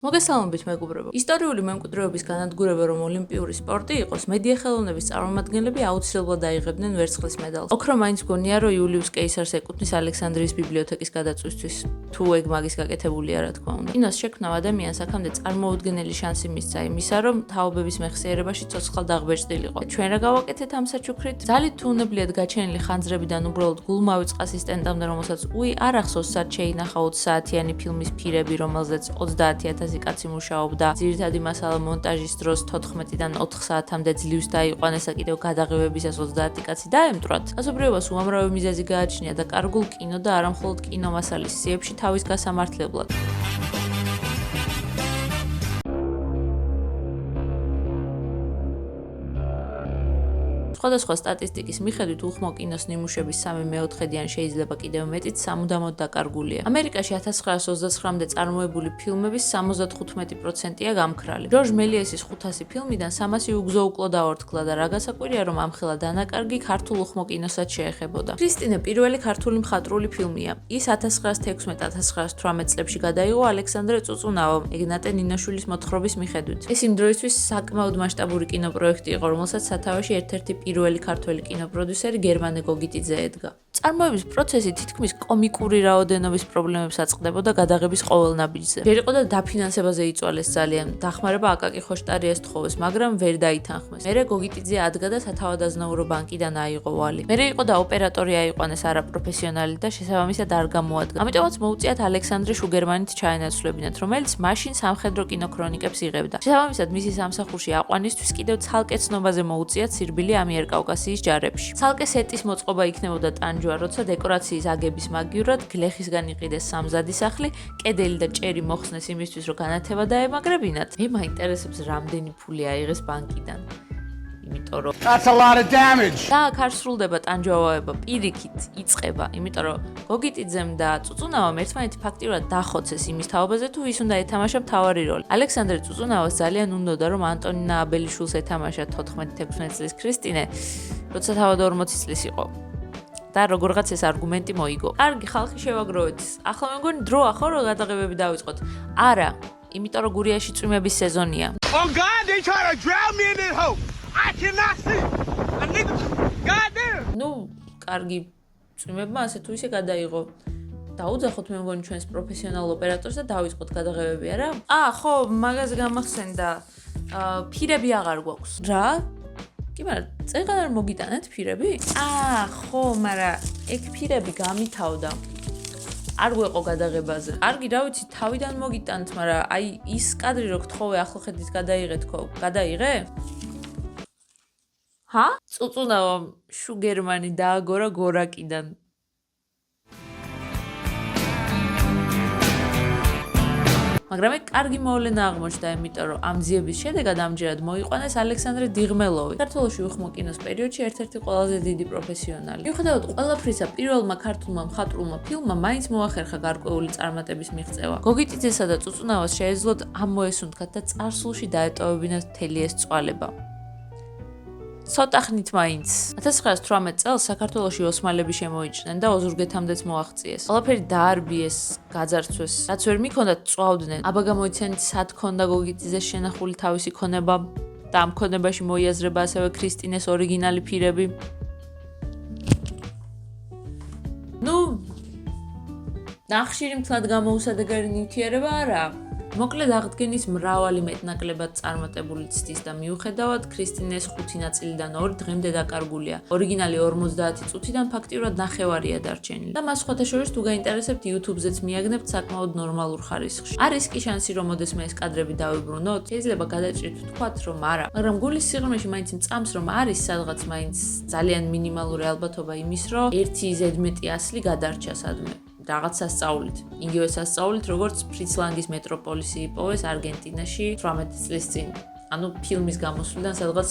მოგესალმებით მეგობრებო. ისტორიული მემკვიდრეობის განადგურება, რომ ოლიმპიური სპორტი იყოს, მედია ხელოვნების წარმომადგენლები აუცილებლად აიღებდნენ ვერცხლის მედალს. ოქრო მაინც გონია, რომ იულიუს კეისარს ეკუთვნის ალექსანდრიის ბიბლიოთეკის გადაწვისთვის, თუ ეგ მაგის გაკეთებულია, რა თქმა უნდა. კინოს შექმნა ადამიანს აქამდე წარმოუდგენელი შანსი მისცა იმისა, რომ თაობების მეხსიერებაში ცოცხლად აღბეჭდილიყო. ჩვენ რა გავაკეთეთ ამ საჩუქრით? ძალით თუ უნებლიეთ გაჩენილი ხანძრებიდან უბრალოდ გულმა ვიწყას ის სტენდამდე, რომელსაც არ ახსოვს სად შეინახა 20 საათიანი ფილმის ფირები, რომელზეც 30,000 კაცი მუშაობდა. ძირითადი მასალა მონტაჟის დროს 14-დან 4 საათამდე ძლივს დაიყვანეს და კიდევ გადაღებებისას 30 კაცი დაემტვრათ. კაცობრიობას უამრავი მიზეზი გააჩნია და კარგულ კინო და არა მხოლოდ კინომასალის სიებში თავის გასამართლებლად. სხვადასხვა სტატისტიკის მიხედვით უხმო კინოს ნიმუშების 3/4-დან შეიძლება კიდევ მეტიც სამუდამოდ დაკარგულია. ამერიკაში 1929-მდე წარმოებული ფილმების 75%-ია გამქრალი. ჯორჯ მელიესის 500 ფილმიდან 300 უგზო უკლო დაორთქლა და რა გასაკვირია, რომ ამხელა დანაკარგი ქართულ უხმო კინოსაც შეეხებოდა. ქრისტინე პირველი ქართული მხატვრული ფილმია. ის 1916-1918 წლებში გადაიღო ალექსანდრე წუწუნავომ, ეგნატე ნინოშვილის მოთხრობის მიხედვით. ეს იმ დროისთვის საკმაოდ მასშტაბური კინოპროექტი იყო, რომელსაც სათავეში ერთ-ერთი პირველი ქართველი კინოპროდიუსერი გერმანე გოგიტიძე ედგა. წარმოების პროცესი თითქმის კომიკური რაოდენობის პრობლემებს აწყდებოდა გადაღების ყოველ ნაბიჯზე. ჯერ იყო და დაფინანსებაზე იწვალეს ძალიან. დახმარება აკაკი ხოშტარიას თხოვეს, მაგრამ ვერ დაითანხმეს. მერე გოგიტიძე ადგა და სათავადაზნაურო ბანკიდან აიღო ვალი. მერე იყო და ოპერატორი აიყვანეს არაპროფესიონალი და შესაბამისად არ გამოადგა. ამიტომაც მოუწიათ ალექსანდრე შუგერმანით ჩაენაცვლებინათ, რომელიც მაშინ სამხედრო კინოქრონიკებს იღებდა. შესაბამისად მისი სამსახურში აყვანისთვის კიდევ ცალკე ცნობაზე მოუწიათ სირბილი ამიერკავკასიის ჯარებში. ცალკე სეტის მოწყობა იქნებოდა ტანჯვა, როცა დეკორაციის აგების მაგივრად გლეხისგან იყიდეს სამზადი სახლი, კედელი და ჭერი მოხსნეს იმისთვის, რომ განათება დაემაგრებინათ. მე მაინტერესებს, რამდენი ფული აიღეს ბანკიდან. იმიტომ რომ That's a lot of damage. და აქ არ სრულდება ტანჯვავება, პირიქით იწყება, იმიტომ რომ გოგიტიძემ და წუწუნავამ ერთმანეთი ფაქტიურად დახოცეს იმის თაობაზე, თუ ვის უნდა ეთამაშა მთავარი როლი. ალექსანდრე წუწუნავას ძალიან უნდოდა, რომ ანტონინა აბელიშვილს ეთამაშა 14-16 წლის ქრისტინე, როცა თავად 40 წლის იყო. და როგორღაც ეს არგუმენტი მოიგო. კარგი, ხალხი შევაგროვეთ. ახლა მე მგონი დროა ხო რომ გადაღებები დავიწყოთ. არა, იმიტომ რომ გურიაში წვიმების სეზონია. Oh God, they try to drown me in this hole. I cannot see. A nigga, goddamn. ნუ, კარგი, წვიმებმა ასე თუ ისე გადაიღო. დაუძახოთ მე მგონი ჩვენს პროფესიონალ ოპერატორს და დავიწყოთ გადაღებები, არა? ხო, მაგაზე გამახსენდა. ფირები აღარ გვაქვს. რა? კი, მაგრამ წეგან არ მოგიტანეთ ფირები? ხო, მაგრამ ეგ ფირები გამითავდა. არ გვეყო გადაღებაზე. კარგი, რა ვიცი, თავიდან მოგიტანთ, მაგრამ აი ის კადრი რო გთხოვე ახლო ხედის გადაიღეთქო, გადაიღე? წუწუნავამ შუგერმანი დააგორა გორაკიდან. მაგრამ ეგ კარგი მოვლენა აღმოჩნდა, იმიტომ რომ ამ ძიების შედეგად ამჯერად მოიყვანეს ალექსანდრე დიღმელოვი. საქართველოში უხმო კინოს პერიოდში ერთ-ერთი ყველაზე დიდი პროფესიონალი. მიუხედავად ყველაფრისა, პირველმა ქართულმა მხატვრულმა ფილმმა მაინც მოახერხა გარკვეული წარმატების მიღწევა. გოგიტიძესა და წუწუნავას შეეძლოთ ამ მოესუნთქათ და წარსულში დაეტოვებინათ მთელი ეს წვალება. ცოტა ხნით მაინც 1918 წელს საქართველოში ოსმალები შემოიჭრნენ და ოზურგეთამდეც მოაღწიეს. ყველაფერი დაარბიეს, გაძარცვეს, რაც ვერ მიქონდათ წვავდნენ. აბა გამოიცენით, სად ქონდა გოგიტიძეს შენახული თავისი ქონება და ამ ქონებაში მოიაზრება ასევე ქრისტინეს ორიგინალი ფირები. ნუ, ნახშირი მთლად გამოუსადეგარი ნივთიერება არა. მოკლედ აღდგენის მრავალი მეტნაკლებად წარმატებული ცდის და მიუხედავად ქრისტინეს 5 ნაწილიდან 2 დღემდე დაკარგულია. ორიგინალი 50 წუთიდან ფაქტიურად ნახევარია დარჩენილი. და მას სხვათა შორის თუ გაინტერესებთ YouTube-ზეც მიაგნებთ საკმაოდ ნორმალურ ხარისხში. არის კი შანსი, რომ მოდესმე ეს კადრები დავიბრუნოთ? შეიძლება გადაჭრით ვთქვათ, რომ არა. მაგრამ გულის სიღრმეში მაინც მწამს, რომ არის სადღაც მაინც ძალიან მინიმალური ალბათობა იმის, რომ 1/11 ასლი გადარჩა სადმე. რაღაც სასწაულით. იგივე სასწაულით, როგორც ფრიც ლანგის მეტროპოლისი იპოვეს არგენტინაში 18 წლის წინ. ანუ ფილმის გამოსვლიდან სადღაც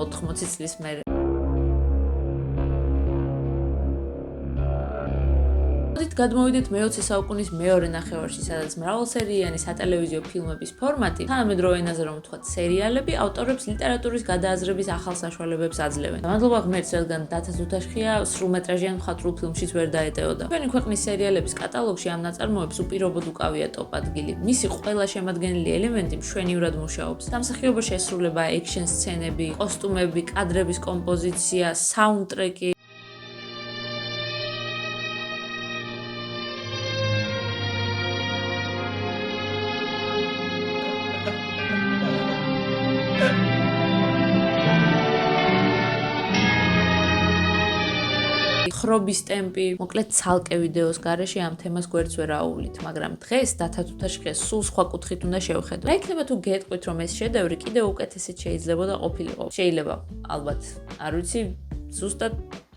80 წლის მერე. მოდით გადმოვიდეთ მე-20 საუკუნის მეორე ნახევარში, სადაც მრავალსერიიანი სატელევიზიო ფილმების ფორმატი, თანამედროვე ენაზე რომ ვთქვათ, სერიალები ავტორებს ლიტერატურის გადააზრების ახალ საშუალებებს აძლევენ. მადლობა ღმერთს, რადგან დათა ზუთაშხია სრულმეტრაჟიან მხატვრულ ფილმშიც ვერ დაეტეოდა. ჩვენი ქვეყნის სერიალების კატალოგში ამ ნაწარმოებს უპირობოდ უკავია ტოპ ადგილი. მისი ყველა შემადგენელი ელემენტი მშვენივრად მუშაობს. სამსახიობო შესრულება, ექშენ სცენები, კოსტუმები, კადრების კომპოზიცია, საუნდტრეკი. ხრობის ტემპი, მოკლედ ცალკე ვიდეოს გარეშე ამ თემას გვერდს ვერ აუვლით, მაგრამ დღეს დათა თუთაშხიას სულ სხვა კუთხით უნდა შევხედოთ. რა იქნება თუ გეტყვით, რომ ეს შედევრი კიდევ უკეთესად შეიძლებოდა ყოფილიყო? შეიძლება, ალბათ, არ ვიცი, ზუსტად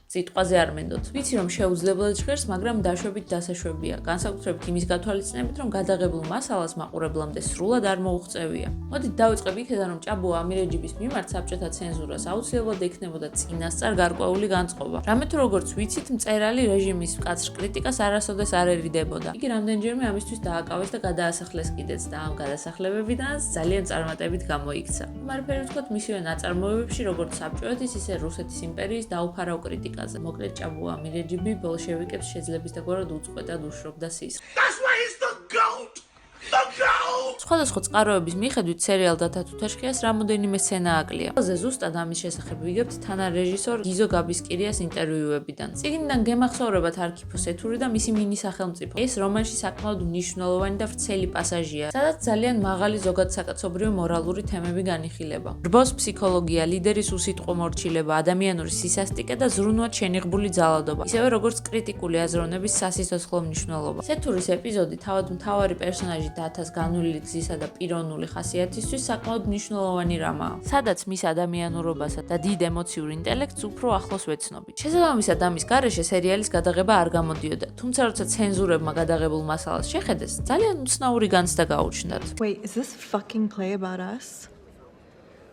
სიტყვაზე არ მენდოთ. ვიცი რომ შეუძლებლად ჟღერს, მაგრამ დაშვებით დასაშვებია. განსაკუთრებით იმის გათვალისწინებით, რომ გადაღებულ მასალას მაყურებლამდე სრულად არ მოუღწევია. მოდით დავიწყებ იქედან, რომ ჭაბუა ამირეჯიბის მიმართ საბჭოთა ცენზურას აუცილებლად ექნებოდა წინასწარ გარკვეული განწყობა. რამე თუ როგორც ვიცით, მწერალი რეჟიმის მკაცრ კრიტიკას არასოდეს არ ერიდებოდა. იგი რამდენჯერმე ამისთვის დააკავეს და გადაასახლეს კიდეც და ამ გადასახლებებიდანაც ძალიან წარმატებით გამოიქცა. მარფერი ვთქვათ მისივე ნაწარმოებებში, როგორც საბჭოეთის, ისე რუსეთის იმპერიის დაუფარავ კრიტიკას. მოკლედ ჭაბუა ამირეჯიბი ბოლშევიკებს შეძლებისდაგვარად უწყვეტად უშრობდა სისხლს. That's why he's the GOAT! The GOAT! სხვადასხვა წყაროების მიხედვით სერიალ დათა თუთაშხიას რამოდენიმე სცენა აკლია. ყველაზე ზუსტად ამის შესახებ ვიგებთ თანარეჟისორ გიზო გაბისკირიას ინტერვიუებიდან. წიგნიდან გემახსოვრებათ არქიფოს ეთური და მისი მინი სახელმწიფო. ეს რომანში საკმაოდ მნიშვნელოვანი და ვრცელი პასაჟია, სადაც ძალიან მაღალი ზოგადსაკაცობრიო მორალური თემები განიხილება. რბოს ფსიქოლოგია, ლიდერის უსიტყვო მორჩილება, ადამიანური სისასტიკე და ზრუნვად შენიღბული ძალადობა, ისევე როგორც კრიტიკული აზროვნების სასიცოცხლო მნიშვნელობა. ეთურის ეპიზოდი თავად მთავარი პერსონაჟი დათას განვლილი გზისა და პიროვნული ხასიათისთვის საკმაოდ მნიშვნელოვანი რამაა, სადაც მის ადამიანურობასა და დიდ ემოციურ ინტელექტს უფრო ახლოს ვეცნობით. შესაბამისად ამის გარეშე სერიალის გადაღება არ გამოდიოდა, თუმცა როცა ცენზურებმა გადაღებულ მასალას შეხედეს, ძალიან უცნაური განცდა გაუჩნდათ. Wait, is this fucking play about us?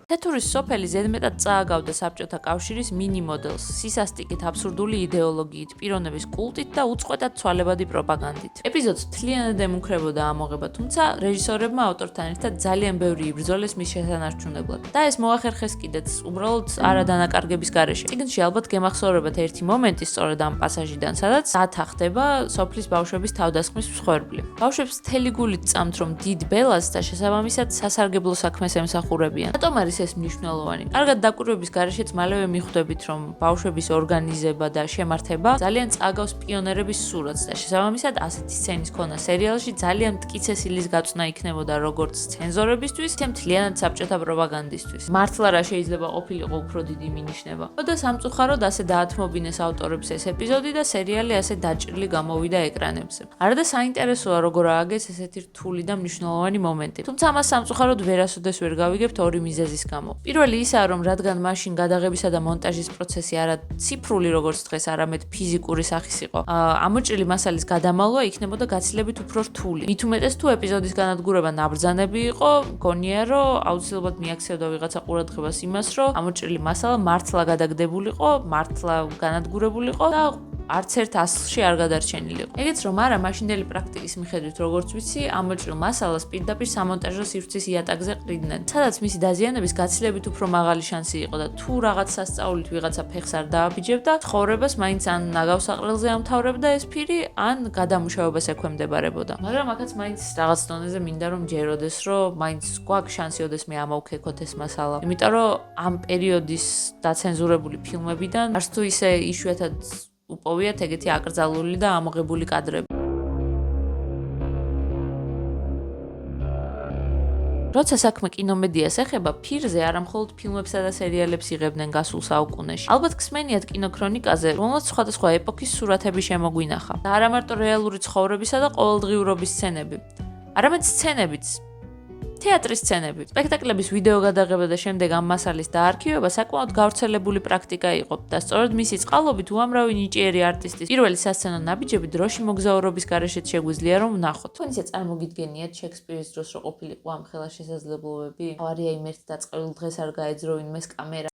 ეთურის სოფელი ზედმეტად წააგავდა საბჭოთა კავშირის მინი მოდელს, სისასტიკით, აბსურდული იდეოლოგიით, პიროვნების კულტით და უწყვეტად ცვალებადი პროპაგანდით. ეპიზოდს მთლიანად ემუქრებოდა ამოღება, თუმცა რეჟისორებმა ავტორთან ერთად ძალიან ბევრი იბრძოლეს მის შესანარჩუნებლად. და ეს მოახერხეს კიდეც, უბრალოდ არადანაკარგების გარეშე. წიგნში ალბათ გემახსოვრებათ ერთი მომენტი სწორედ ამ პასაჟიდან, სადაც დათა ხდება სოფლის ბავშვების თავდასხმის მსხვერპლი. ბავშვებს მთელი გულით წამთ, რომ დიდ ბელას და შესაბამისად სასარგებლო საქმეს ემსახურებიან. რატომ არის ეს მნიშვნელოვანი? კარგად დაკვირვების გარეშეც მალევე მიხვდებით, რომ ბავშვების ორგანიზება და შემართება ძალიან წააგავს პიონერების სურათს და შესაბამისად ასეთი სცენის ქონა სერიალში ძალიან მტკიცე სილის გაწვნა იქნებოდა როგორც ცენზორებისთვის, ისე მთლიანად საბჭოთა პროპაგანდისთვის. მართლა რა შეიძლება ყოფილიყო უფრო დიდი მინიშნება. და სამწუხაროდ ასე დაათმობინეს ავტორებს ეს ეპიზოდი და სერიალი ასე დაჭრილი გამოვიდა ეკრანებზე. არადა საინტერესოა როგორ ააგეს ესეთი რთული და მნიშვნელოვანი მომენტი. თუმცა ამას სამწუხაროდ ვერასოდეს ვერ გავიგებთ ორი მიზეზის გამო. პირველი ისაა, რომ რადგან მაშინ გადაღებისა და მონტაჟის პროცესი არა ციფრული როგორც დღეს, არამედ ფიზიკური სახის იყო, ამოჭრილი მასალის გადამალვა იქნებოდა გაცილებით უფრო რთული. მით უმეტეს თუ ეპიზოდის განადგურება ნაბრძანები იყო, მგონია, რომ აუცილებლად მიაქცევდა ვიღაცა ყურადღებას იმას, რომ ამოჭრილი მასალა მართლა გადაგდებულიყო, მართლა განადგურებულიყო და არც ერთ ასლში არ გადარჩენილიყო. ეგეც რომ არა, მაშინდელი პრაქტიკის მიხედვით, როგორც ვიცი, ამოჭრილ მასალას პირდაპირ სამონტაჟო სივრცის იატაკზე ყრიდნენ, სადაც მისი დაზიანების გაცილებით უფრო მაღალი შანსი იყო და თუ რაღაც სასწაულით ვიღაცა ფეხს არ დააბიჯებდა, ცხოვრებას მაინც ან ნაგავსაყრელზე ამთავრებდა ეს ფირი, ან გადამუშავებას ექვემდებარებოდა. მაგრამ აქაც მაინც რაღაც დონეზე მინდა რომ ჯეროდეს, რომ მაინც გვაქვს შანსი ოდესმე ამოვქეკოთ ეს მასალა. იმიტომ რომ ამ პერიოდის დაცენზურებული ფილმებიდან არც თუ ისე იშვიათად უპოვიათ ეგეთი აკრძალული და ამოღებული კადრები. როცა საქმე კინომედიას ეხება, ფირზე არამხოლოდ ფილმებსა და სერიალებს იღებდნენ გასულ საუკუნეში. ალბათ გსმენიათ კინოქრონიკაზე, რომელსაც სხვადასხვა ეპოქის სურათები შემოგვინახა. და არა მარტო რეალური ცხოვრებისა და ყოველდღიურობის სცენები, არამედ სცენებიც. თეატრის სცენები, სპექტაკლების ვიდეო გადაღება და შემდეგ ამ მასალის დაარქივება საკმაოდ გავრცელებული პრაქტიკა იყო და სწორედ მისი წყალობით უამრავი ნიჭიერი არტისტის პირველი სასცენო ნაბიჯები დროში მოგზაურობის გარეშეც შეგვიძლია რომ ვნახოთ. თქვენ ისე წარმოგიდგენიათ შექსპირის დროს რო ყოფილიყო ამ ხელა შესაძლებლობები? ავარია იმ ერთ დაწყებულ დღეს არ გაეძრო ვინმეს კამერა.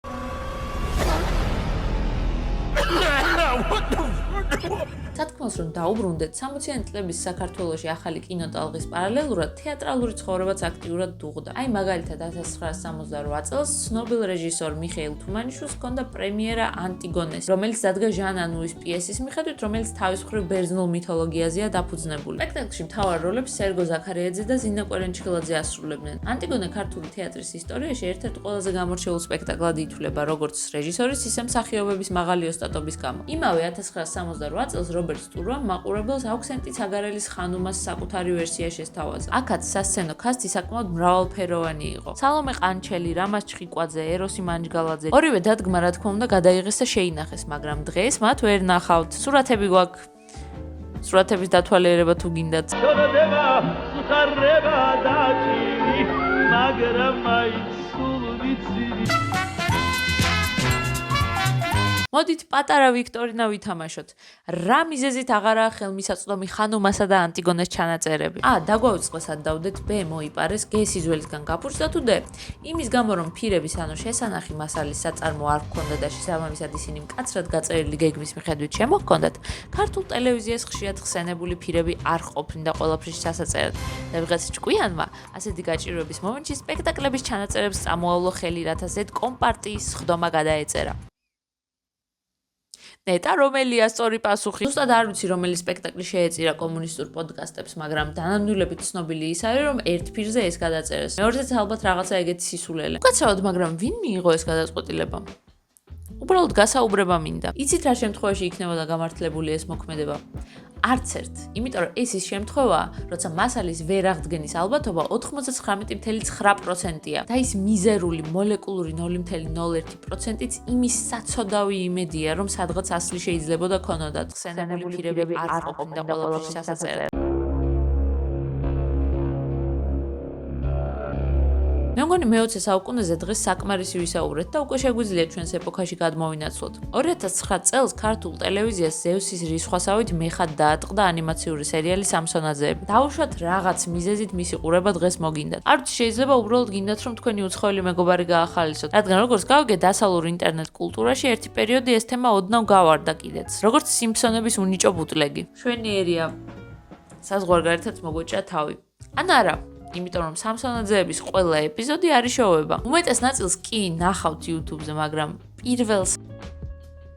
სათქმელს რომ დაუბრუნდეთ, 60-იანი წლების საქართველოში ახალი კინოტალღის პარალელურად თეატრალური ცხოვრებაც აქტიურად დუღდა. აი მაგალითად 1968 წელს ცნობილ რეჟისორ მიხეილ თუმანიშვილს ჰქონდა პრემიერა ანტიგონესი, რომელიც დადგა ჟან ანუის პიესის მიხედვით, რომელიც თავის მხრივ ბერძნულ მითოლოგიაზეა დაფუძნებული. სპექტაკლში მთავარ როლებს სერგო ზაქარიაძე და ზინა კვერენჩხილაძე ასრულებდნენ. ანტიგონე ქართული თეატრის ისტორიაში ერთ-ერთ ყველაზე გამორჩეულ სპექტაკლად ითვლება როგორც რეჟისორის, ისე მსახიობების მაღალი ოსტატობის გამო. იმავე 1968 წელს რობერტ სტურვამ მაყურებელს აუქსენტი ცაგარელის ხანუმას საკუთარი ვერსია შესთავაზა. აქაც სასცენო კასტი საკმაოდ მრავალფეროვანი იყო. სალომე ყანჩელი, რამაზ ჩხიკვაძე, ეროსი მანჯგალაძე. ორივე დადგმა რა თქმა უნდა გადაიღეს და შეინახეს, მაგრამ დღეს მათ ვერ ნახავთ. სურათები გვაქვს. სურათების დათვალიერება თუ გინდათ. მოდით პატარა ვიქტორინა ვითამაშოთ. რა მიზეზით აღარაა ხელმისაწვდომი ხანუმასა და ანტიგონეს ჩანაწერები? დაგვაუწყლესად დავდეთ ბ მოიპარეს გ სიზველისგან გაფურჩდა თუ დ? იმის გამო რომ ფირების ანუ შესანახი მასალის საწარმო არ ჰქონდა და შესაბამისად ისინი მკაცრად გაწერილი გეგმის მიხედვით შემოჰქონდათ, ქართულ ტელევიზიას ხშირად ხსენებული ფირები არ ყოფნიდა ყველაფრის ჩასაწერად. და ვიღაც ჭკვიანმა ასეთი გაჭირვების მომენტში სპექტაკლების ჩანაწერებს წამოავლო ხელი, რათა ზედ კომპარტიის სხდომა გადაეწერა. ნეტა რომელია სწორი პასუხი? ზუსტად არ ვიცი რომელი სპექტაკლი შეეწირა კომუნისტურ პოდკასტებს, მაგრამ დანამდვილებით ცნობილი ის არის, რომ ერთ ფირზე ეს გადაწერეს. მეორეც ალბათ რაღაცა ეგეთი სისულელე. უკაცრავად, მაგრამ ვინ მიიღო ეს გადაწყვეტილება? უბრალოდ გასაუბრება მინდა. იცით რა შემთხვევაში იქნებოდა გამართლებული ეს მოქმედება? არც ერთ, იმიტომ რომ ეს ის შემთხვევაა, როცა მასალის ვერ აღდგენის ალბათობა 99.9%-ია და ის მიზერული მოლეკულური 0.01%-იც იმის საცოდავი იმედია, რომ სადღაც ასლი შეიძლებოდა ქონოდათ. ხსენებული ფირები არ ყოფნიდა ყველაფრის ჩასაწერად. მე მგონი მე-20 საუკუნეზე დღეს საკმარისი ვისაუბრეთ და უკვე შეგვიძლია ჩვენს ეპოქაში გადმოვინაცვლოთ. 2009 წელს ქართულ ტელევიზიას ზევსის რისხვასავით მეხად დაატყდა ანიმაციური სერიალი სამსონაძეები. დავუშვათ რაღაც მიზეზით მისი ყურება დღეს მოგინდათ. არ ვიცი, შეიძლება უბრალოდ გინდათ რომ თქვენი უცხოელი მეგობარი გაახალისოთ. რადგან როგორც გავიგე დასავლურ ინტერნეტ კულტურაში ერთი პერიოდი ეს თემა ოდნავ გავარდა კიდეც. როგორც სიმფსონების უნიჭო ბუტლეგი. შვენიერია. საზღვარგარეთაც მოგვეჭრა თავი. ან არა. იმიტომ რომ სამსონაძეების ყველა ეპიზოდი არის შოუება. უმეტეს ნაწილს კი ნახავთ YouTube-ზე, მაგრამ პირველს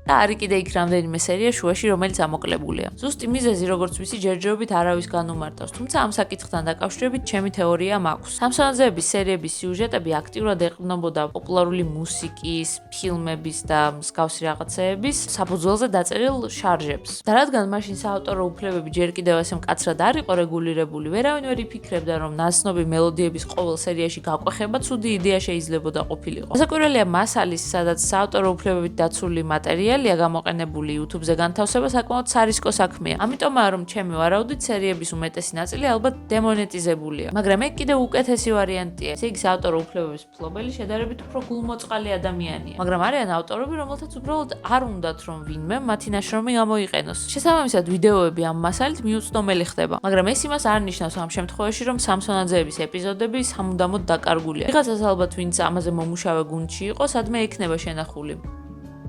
და არის კიდე იქ რამდენიმე სერია შუაში, რომელიც ამოკლებულია. ზუსტი მიზეზი, როგორც ვიცი, ჯერჯერობით არავის განუმარტავს, თუმცა ამ საკითხთან დაკავშირებით ჩემი თეორია მაქვს. სამსონაძეების სერიების სიუჟეტები აქტიურად ეყრდნობოდა პოპულარული მუსიკის, ფილმების და მსგავსი რაღაცეების საფუძველზე დაწერილ შარჟებს. და რადგან მაშინ საავტორო უფლებები ჯერ კიდევ ასე მკაცრად არ იყო რეგულირებული, ვერავინ ვერ იფიქრებდა, რომ ნაცნობი მელოდიების ყოველ სერიაში გაყვეხება ცუდი იდეა შეიძლებოდა ყოფილიყო. გასაკვირველია მასალის, სადაც საავტორო უფლებებით დაცული მატერიალია გამოყენებული YouTube-ზე განთავსება საკმაოდ სარისკო საქმეა. ამიტომაა რომ ჩემი ვარაუდით სერიების უმეტესი ნაწილი ალბათ დემონეტიზებულია. მაგრამ ეგ კიდევ უკეთესი ვარიანტია. ესე იგი საავტორო უფლებების მფლობელი შედარებით უფრო გულმოწყალი ადამიანია. მაგრამ არიან ავტორები, რომელთაც უბრალოდ არ უნდათ რომ ვინმე მათი ნაშრომი გამოიყენოს. შესაბამისად ვიდეოები ამ მასალით მიუწვდომელი ხდება. მაგრამ ეს იმას არ ნიშნავს ამ შემთხვევაში, რომ სამსონაძეების ეპიზოდები სამუდამოდ დაკარგულია. ვიღაცას ალბათ ვინც ამაზე მომუშავე გუნდში იყო, სადმე ექნება შენახული.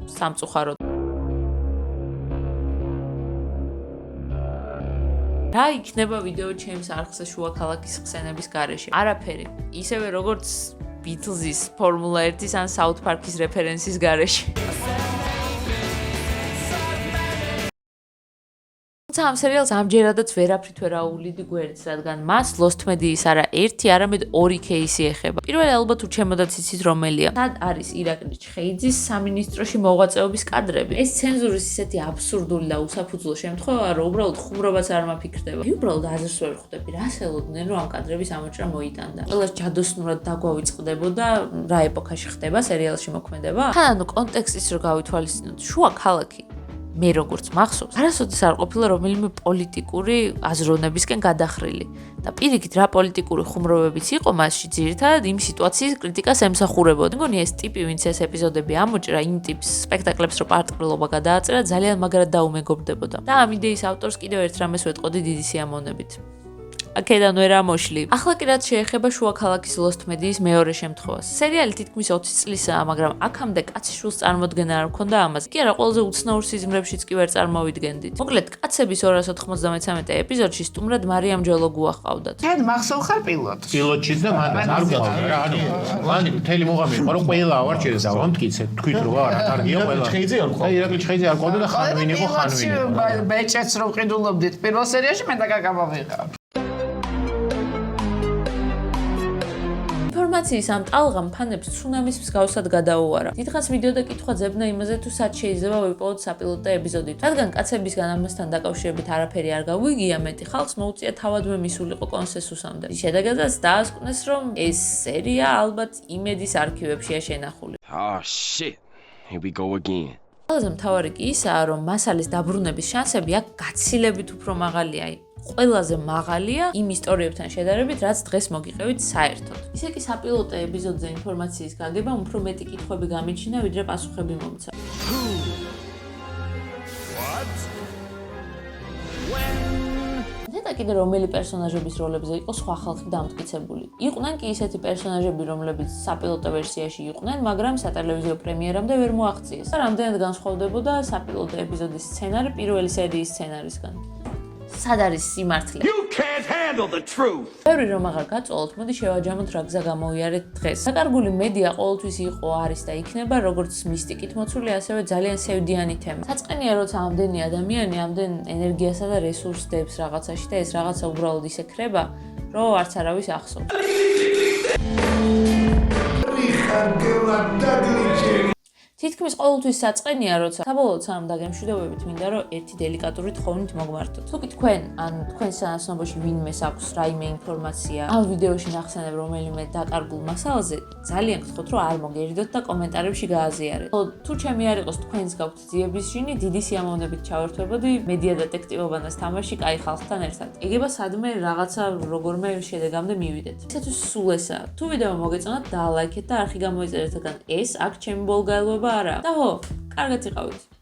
სამწუხაროდ. რა იქნება ვიდეო ჩემს არხზე შუა ქალაქის ხსენების გარეშე? არაფერი. ისევე როგორც Beatles-ის Formula 1-ის ან South Park-ის რეფერენსის გარეშე. ამ სერიალს ამჯერადაც ვერაფრით ვერ აუვლიდი გვერდს, რადგან მას Lost Media-ის არა ერთი, არამედ ორი кейსი ეხება. პირველი ალბათ ურჩემოდაც იცით რომელია. სად არის ირაკლი ჩხეიძის სამინისტროში მოღვაწეობის კადრები? ეს ცენზურის ისეთი აბსურდული და უსაფუძვლო შემთხვევაა, რომ უბრალოდ ხუმრობაც არ მაფიქრდება. უბრალოდ აზრს ვერ ხვდები, რას ელოდნენ, რომ ამ კადრების ამოჭრა მოიტანდა. ყველას ჯადოსნურად დაგვავიწყდებოდა, რა ეპოქაში ხდება სერიალში მოქმედება? თან კონტექსტის რო გავითვალისწინოთ, შუა ქალაქი მე როგორც მახსოვს, არასოდეს არ ყოფილა რომელიმე პოლიტიკური აზროვნებისკენ გადახრილი. და პირიქით რა პოლიტიკური ხუმრობებიც იყო მასში, ძირითადად იმ სიტუაციის კრიტიკას ემსახურებოდა. მგონი ეს ტიპი, ვინც ეს ეპიზოდები ამოჭრა, იმ ტიპს სპექტაკლებს რო პარტყრილობა გადააწერა, ძალიან მაგრად დაუმეგობრდებოდა. და ამ იდეის ავტორს კიდევ ერთ რამეს ვეტყოდი დიდი სიამოვნებით. აქედან ვერ ამოშლი. ახლა კი რაც შეეხება შუა ქალაქის Lost Media-ის მეორე შემთხვევას. სერიალი თითქმის 20 წლისაა, მაგრამ აქამდე კაცი შვილს წარმოდგენა არ მქონდა ამაზე. კი არა, ყველაზე უცნაურ სიზმრებშიც კი ვერ წარმოვიდგენდით. მოკლედ, კაცების 293 ეპიზოდში სტუმრად მარიამ ჯოლოგუა ჰყავდათ. შენ მახსოვ ხარ პილოტს? პილოტშიც და მანდ არ გვყავდა რა, ანუ მთელი მოღამი იყო, რომ ყველა ავარჩიეს და ამტკიცე, თქვით რომ არა, კარგია ყველა. ჩხეიძე არ და ირაკლი ჩხეიძე არ ყავდა და ხანვინ იყო, ხანვინ იყო. ბეჭედს რომ ყიდულობდით პირველ სერიაში მე და კაკა მოვიღავ. ინფორმაციის ამ ტალღამ ფანებს ცუნამის მსგავსად გადაუარა. დიდხანს მიდიოდა კითხვა ძებნა იმაზე, თუ სად შეიძლება ვიპოვოთ საპილოტო ეპიზოდი. რადგან კაცებისგან ამასთან დაკავშირებით არაფერი არ გავიგია, მეტი ხალხს მოუწია თავადვე მისულიყო კონსენსუსამდე. შედეგადაც დაასკვნეს, რომ ეს სერია ალბათ იმედის არქივებშია შენახული. Oh shit. Here we go again. ყველაზე მთავარი კი ისაა, რომ მასალის დაბრუნების შანსები აქ გაცილებით უფრო მაღალია. ყველაზე მაღალია იმ ისტორიებთან შედარებით, რაც დღეს მოგიყევით საერთოდ. ისე კი საპილოტო ეპიზოდზე ინფორმაციის გაგებამ უფრო მეტი კითხვები გამიჩინა, ვიდრე პასუხები მომცა. ნეტა კიდე რომელი პერსონაჟების როლებზე იყო სხვა ხალხი დამტკიცებული. იყვნენ კი ისეთი პერსონაჟები, რომლებიც საპილოტო ვერსიაში იყვნენ, მაგრამ სატელევიზიო პრემიერამდე ვერ მოაღწიეს. რამდენად განსხვავდებოდა საპილოტო ეპიზოდის სცენარი პირველი სერიის სცენარისგან. სად არის სიმართლე? You can't handle the truth. ბევრი რომ აღარ გაწოლოთ, მოდი შევაჯამოთ რა გზა გამოიარეთ დღეს. საკარგული მედია ყოველთვის იყო, არის და იქნება, როგორც მისტიკით მოცული, ასევე ძალიან სევდიანი თემა. საწყენია, როცა ამდენი ადამიანი ამდენ ენერგიასა და რესურსს დებს რაღაცაში და ეს რაღაცა უბრალოდ ისე ქრება, რომ არც არავის ახსოვს. თითქმის ყოველთვის საწყენია, როცა საბოლოოდ სამ დაგემშვიდობებით მინდა რომ ერთი დელიკატური თხოვნით მოგმართოთ. თუ კი თქვენ ან თქვენ სანაცნობოში ვინმეს აქვს რაიმე ინფორმაცია ამ ვიდეოში ნახსენებ რომელიმე დაკარგულ მასალაზე, ძალიან გთხოვთ რომ არ მოგერიდოთ და კომენტარებში გააზიარეთ. თუ ჩემი არ იყოს თქვენს გაქვთ ძიების ჟინი, დიდი სიამოვნებით ჩავერთვებოდი მედია დეტექტივობანას თამაში კაი ხალხთან ერთად. ეგება სადმე რაღაცა როგორმე შედეგამდე მივიდეთ. ისეთვის სულ ესაა. თუ ვიდეო მოგეწონათ, დაალაიქეთ და არხი გამოიწერეთ, რადგან ეს აქ ჩემი ბოლგაელობა არა. და ჰო, კარგად იყავით.